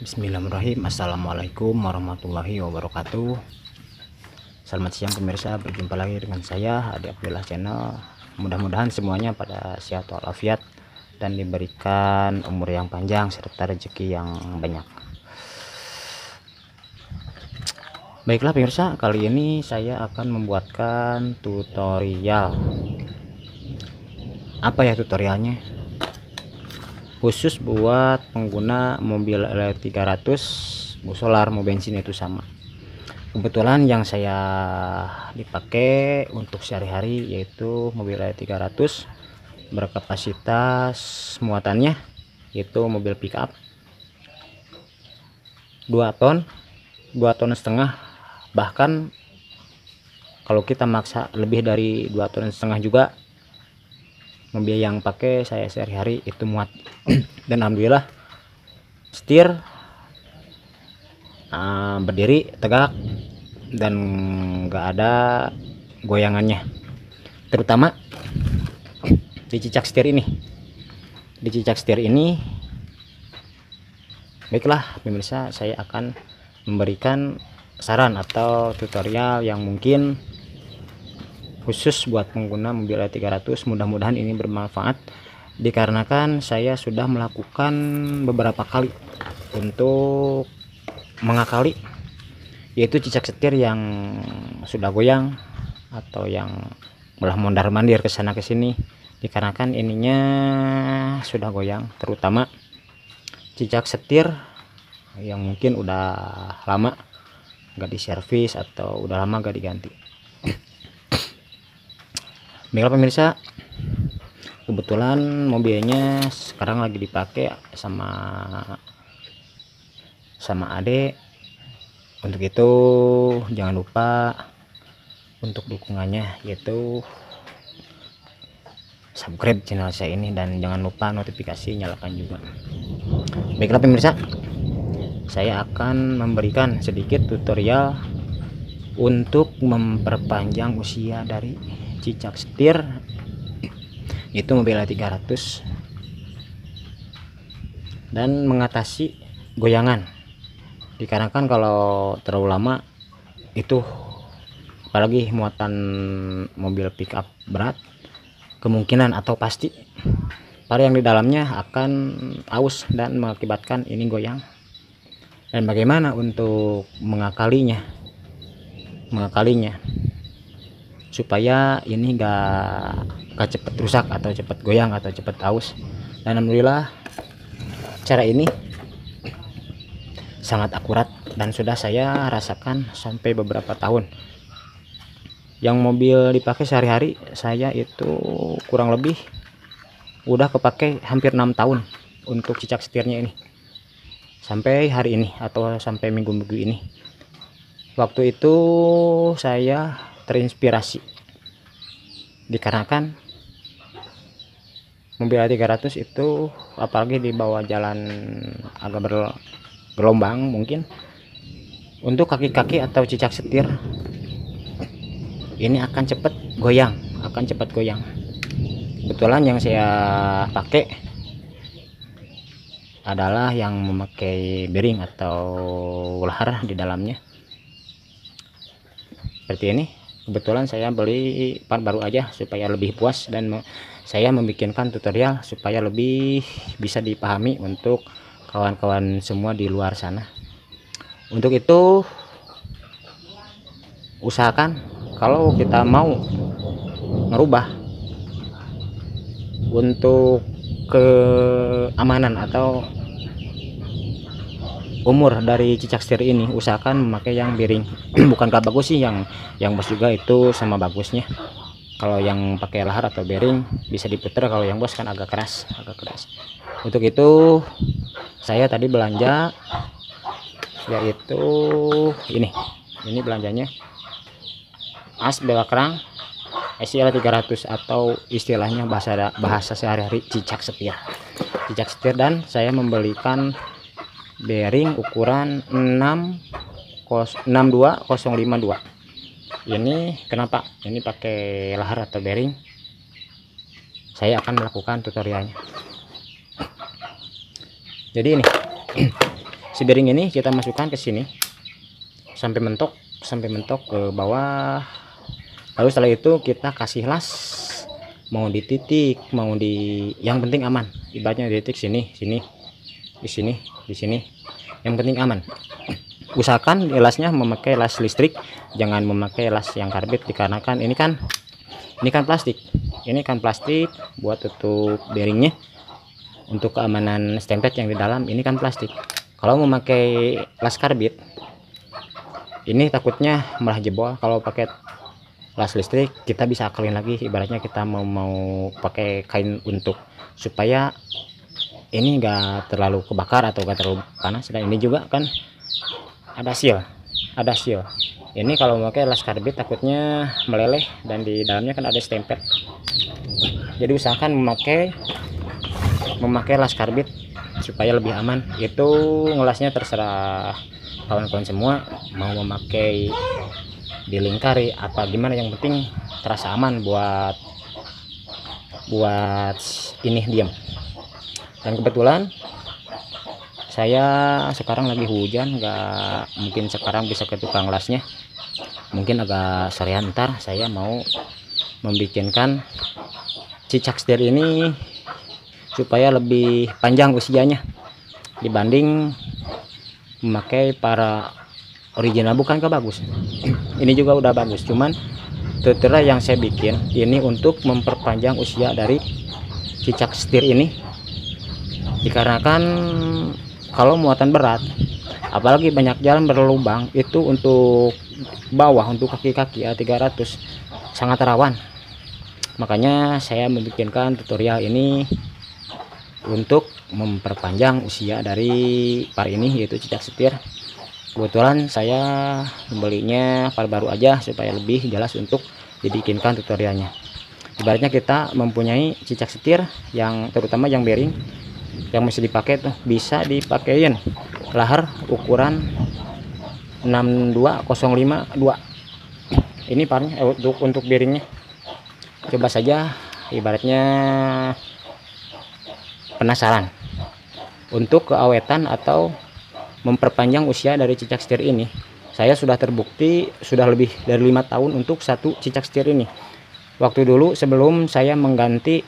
Bismillahirrahmanirrahim. Assalamualaikum warahmatullahi wabarakatuh. Selamat siang pemirsa, berjumpa lagi dengan saya Adi Abdullah Channel. Mudah-mudahan semuanya pada sehat walafiat dan diberikan umur yang panjang serta rezeki yang banyak. Baiklah pemirsa, kali ini saya akan membuatkan tutorial. Apa ya tutorialnya? Khusus buat pengguna mobil L300, mau solar mau bensin itu sama. Kebetulan yang saya dipakai untuk sehari-hari yaitu mobil L300 berkapasitas muatannya yaitu mobil pickup 2 ton 2,5 ton, bahkan kalau kita maksa lebih dari 2,5 ton juga mobil yang pakai saya sehari-hari itu muat. Dan alhamdulillah setir berdiri tegak dan enggak ada goyangannya, terutama di cicak setir ini. Baiklah pemirsa, saya akan memberikan saran atau tutorial yang mungkin khusus buat pengguna mobil L300. Mudah-mudahan ini bermanfaat, dikarenakan saya sudah melakukan beberapa kali untuk mengakali yaitu cicak setir yang sudah goyang atau yang belah mondar-mandir ke sana ke sini, dikarenakan ininya sudah goyang, terutama cicak setir yang mungkin udah lama gak diservis atau udah lama gak diganti. Baiklah pemirsa, kebetulan mobilnya sekarang lagi dipakai sama adek. Untuk itu jangan lupa untuk dukungannya, yaitu subscribe channel saya ini dan jangan lupa notifikasi nyalakan juga. Baiklah pemirsa, saya akan memberikan sedikit tutorial untuk memperpanjang usia dari cicak setir itu mobil L300 dan mengatasi goyangan, dikarenakan kalau terlalu lama itu, apalagi muatan mobil pickup berat, kemungkinan atau pasti para yang di dalamnya akan aus dan mengakibatkan ini goyang. Dan bagaimana untuk mengakalinya supaya ini gak cepet rusak atau cepet goyang atau cepet aus. Dan alhamdulillah cara ini sangat akurat dan sudah saya rasakan sampai beberapa tahun. Yang mobil dipakai sehari-hari saya itu kurang lebih udah kepake hampir 6 tahun untuk cicak setirnya ini, sampai hari ini atau sampai minggu-minggu ini. Waktu itu saya terinspirasi dikarenakan mobil L300 itu apalagi di bawah jalan agak bergelombang, mungkin untuk kaki-kaki atau cicak setir ini akan cepat goyang, Kebetulan yang saya pakai adalah yang memakai bearing atau lahar di dalamnya seperti ini. Kebetulan saya beli part baru aja supaya lebih puas, dan saya membikinkan tutorial supaya lebih bisa dipahami untuk kawan-kawan semua di luar sana. Untuk itu usahakan kalau kita mau merubah untuk keamanan atau umur dari cicak setir ini, usahakan memakai yang bearing. Bukan gak bagus sih, yang bos juga itu sama bagusnya. Kalau yang pakai lahar atau bearing bisa diputar, kalau yang bos kan agak keras. Untuk itu saya tadi belanja yaitu ini belanjanya as bela kerang SL 300 atau istilahnya bahasa sehari-hari cicak setir. Dan saya membelikan bearing ukuran 62052. Ini kenapa ini pakai lahar atau bearing? Saya akan melakukan tutorialnya. Jadi ini si bearing ini kita masukkan ke sini sampai mentok ke bawah. Lalu setelah itu kita kasih las, mau di titik, mau di, yang penting aman. Ibaratnya di titik sini, di sini, yang penting aman. Usahakan lasnya memakai las listrik, jangan memakai las yang karbit, dikarenakan ini kan plastik. Ini kan plastik buat tutup bearingnya. Untuk keamanan stempet yang di dalam ini kan plastik. Kalau memakai las karbit, ini takutnya malah jebol. Kalau pakai las listrik kita bisa akalin lagi. Ibaratnya kita mau pakai kain untuk supaya ini enggak terlalu kebakar atau enggak terlalu panas. Dan ini juga kan ada seal. Ini kalau memakai las karbit takutnya meleleh, dan di dalamnya kan ada stempel. Jadi usahakan memakai las karbit supaya lebih aman. Itu ngelasnya terserah kawan-kawan semua, mau memakai dilingkari apa gimana, yang penting terasa aman buat ini diam. Dan kebetulan saya sekarang lagi hujan, nggak mungkin sekarang bisa ke tukang lasnya, mungkin agak sorean. Ntar saya mau membikinkan cicak setir ini supaya lebih panjang usianya dibanding memakai para original. Bukankah bagus? Ini juga udah bagus, cuman tutorial yang saya bikin ini untuk memperpanjang usia dari cicak setir ini, dikarenakan kalau muatan berat, apalagi banyak jalan berlubang, itu untuk bawah, untuk kaki-kaki A300 sangat rawan. Makanya saya membikinkan tutorial ini untuk memperpanjang usia dari par ini, yaitu cicak setir. Kebetulan saya membelinya par baru aja supaya lebih jelas untuk dibikinkan tutorialnya. Ibaratnya kita mempunyai cicak setir yang terutama yang bearing yang mesti dipakai tuh, bisa dipakein lahar ukuran 62052. Ini parnya untuk bearingnya. Coba saja, ibaratnya penasaran untuk keawetan atau memperpanjang usia dari cicak setir ini. Saya sudah terbukti sudah lebih dari 5 tahun untuk satu cicak setir ini. Waktu dulu sebelum saya mengganti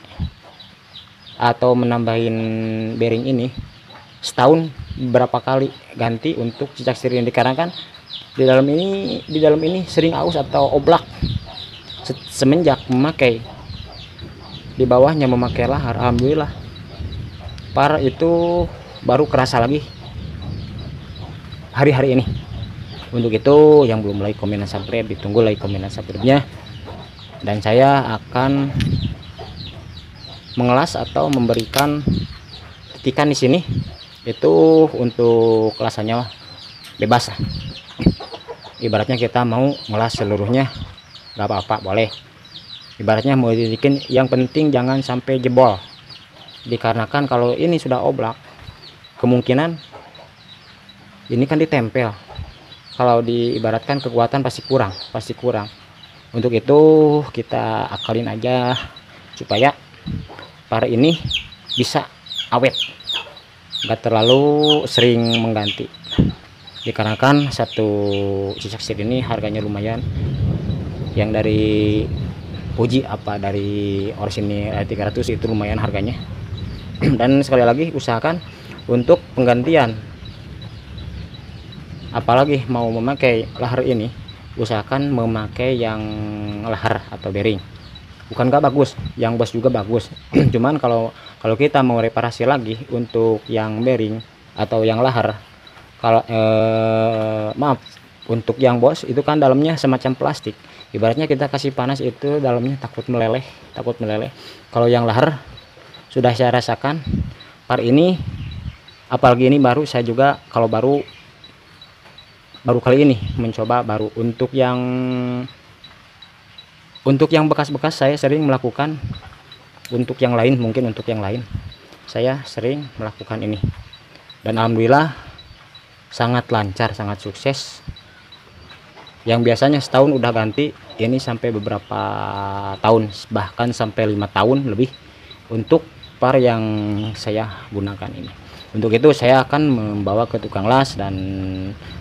atau menambahin bearing ini, setahun berapa kali ganti untuk cicak setir ini, dikarenakan di dalam ini sering aus atau oblak. Semenjak memakai di bawahnya memakai lahar, alhamdulillah par itu baru kerasa lagi hari-hari ini. Untuk itu yang belum like, komen, dan subscribe, ditunggu like, komen, dan subscribe-nya. Dan saya akan mengelas atau memberikan titikan di sini, itu untuk kelasannya bebas lah. Ibaratnya kita mau ngelas seluruhnya nggak apa-apa, boleh. Ibaratnya mau ditikin, yang penting jangan sampai jebol, dikarenakan kalau ini sudah oblak kemungkinan ini kan ditempel, kalau diibaratkan kekuatan pasti kurang. Untuk itu kita akalin aja supaya par ini bisa awet, nggak terlalu sering mengganti, dikarenakan satu cicak setir ini harganya lumayan. Yang dari Fuji apa dari orisinil 300 itu lumayan harganya. Dan sekali lagi usahakan untuk penggantian, apalagi mau memakai lahar ini, usahakan memakai yang lahar atau bearing. Bukan nggak bagus, yang bos juga bagus. Cuman kalau kita mau reparasi lagi untuk yang bearing atau yang lahar, kalau maaf, untuk yang bos itu kan dalamnya semacam plastik. Ibaratnya kita kasih panas itu dalamnya takut meleleh. Kalau yang lahar sudah saya rasakan par ini, apalagi ini baru, saya juga kalau baru kali ini mencoba baru. Untuk yang bekas-bekas saya sering melakukan, untuk yang lain mungkin untuk yang lain saya sering melakukan ini, dan alhamdulillah sangat lancar, sangat sukses. Yang biasanya setahun udah ganti, ini sampai beberapa tahun, bahkan sampai 5 tahun lebih untuk par yang saya gunakan ini. Untuk itu saya akan membawa ke tukang las dan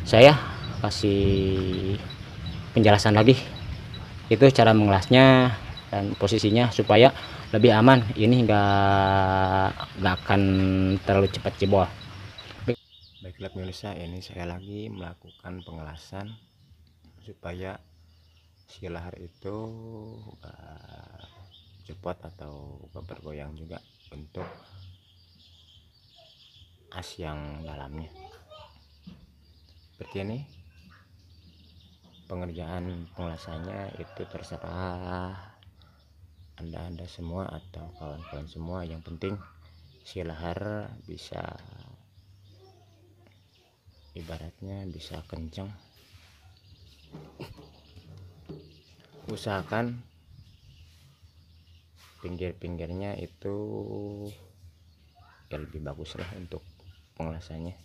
saya kasih penjelasan lagi itu cara mengelasnya dan posisinya supaya lebih aman. Ini nggak akan terlalu cepat jebol. Baiklah pemirsa, ini saya lagi melakukan pengelasan supaya si lahar itu gak cepat atau gak bergoyang juga untuk as yang dalamnya. Seperti ini pengerjaan pengelasannya, itu terserah anda semua atau kawan-kawan semua. Yang penting si lahar bisa, ibaratnya bisa kencang. Usahakan pinggir-pinggirnya itu ya lebih bagus lah untuk pengelasannya,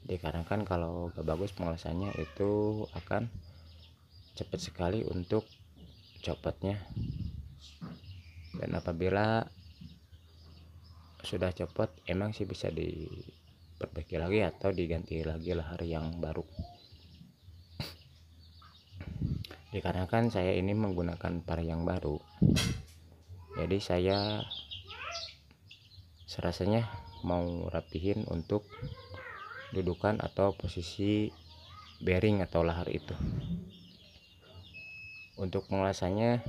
dikarenakan kalau gak bagus pengelasannya itu akan cepat sekali untuk copotnya. Dan apabila sudah copot emang sih bisa diperbaiki lagi atau diganti lagi lahar yang baru. Dikarenakan saya ini menggunakan par yang baru, jadi saya serasanya mau rapihin untuk dudukan atau posisi bearing atau lahar itu. Untuk pengelasannya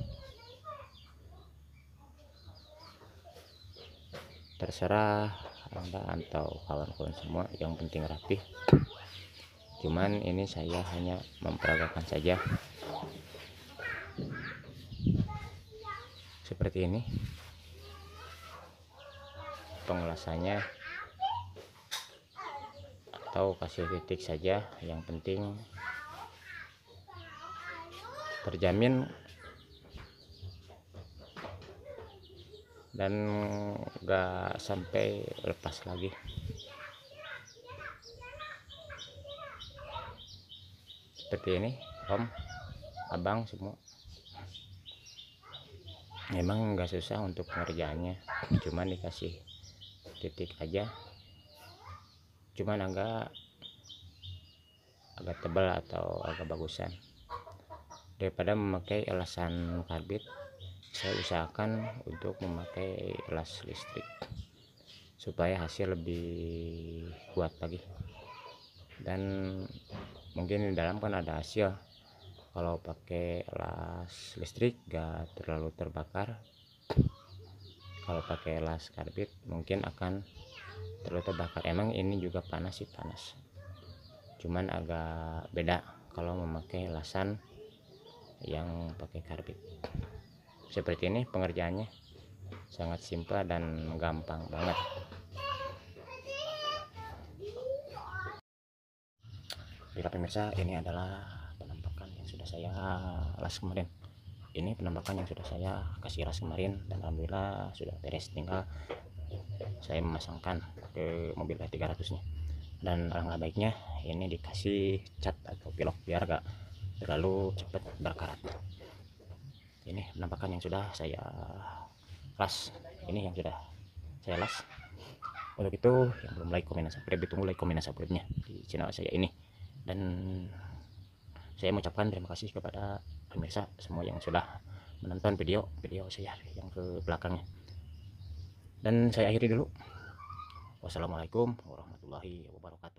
terserah anda atau kawan-kawan semua, yang penting rapih. Cuman ini saya hanya memperagakan saja. Seperti ini pengelasannya, atau kasih titik saja, yang penting terjamin dan gak sampai lepas lagi. Seperti ini om, abang semua. Emang nggak susah untuk pengerjaannya, cuman dikasih titik aja. Cuman agak tebal atau agak bagusan. Daripada memakai elasan karbit, saya usahakan untuk memakai elas listrik supaya hasil lebih kuat lagi. Dan mungkin di dalam kan ada hasil. Kalau pakai elas listrik gak terlalu terbakar. Kalau pakai elas karbit mungkin akan terlalu terbakar. Emang ini juga panas sih, panas, cuman agak beda kalau memakai elasan yang pakai karbit. Seperti ini pengerjaannya, sangat simpel dan gampang banget. Bila pemirsa, ini adalah penampakan yang sudah saya las kemarin. Ini penampakan yang sudah saya kasih las kemarin, dan alhamdulillah sudah beres. Tinggal saya memasangkan ke mobil 300 nya. Dan alangkah baiknya ini dikasih cat atau pilok biar gak terlalu cepat berkarat. Ini penampakan yang sudah saya las, ini yang sudah saya las. Untuk itu yang belum like, komen, dan subscribe, ditunggu like, komen, dan subscribe-nya di channel saya ini. Dan saya mengucapkan terima kasih kepada pemirsa semua yang sudah menonton video saya yang ke belakangnya. Dan saya akhiri dulu. Wassalamualaikum warahmatullahi wabarakatuh.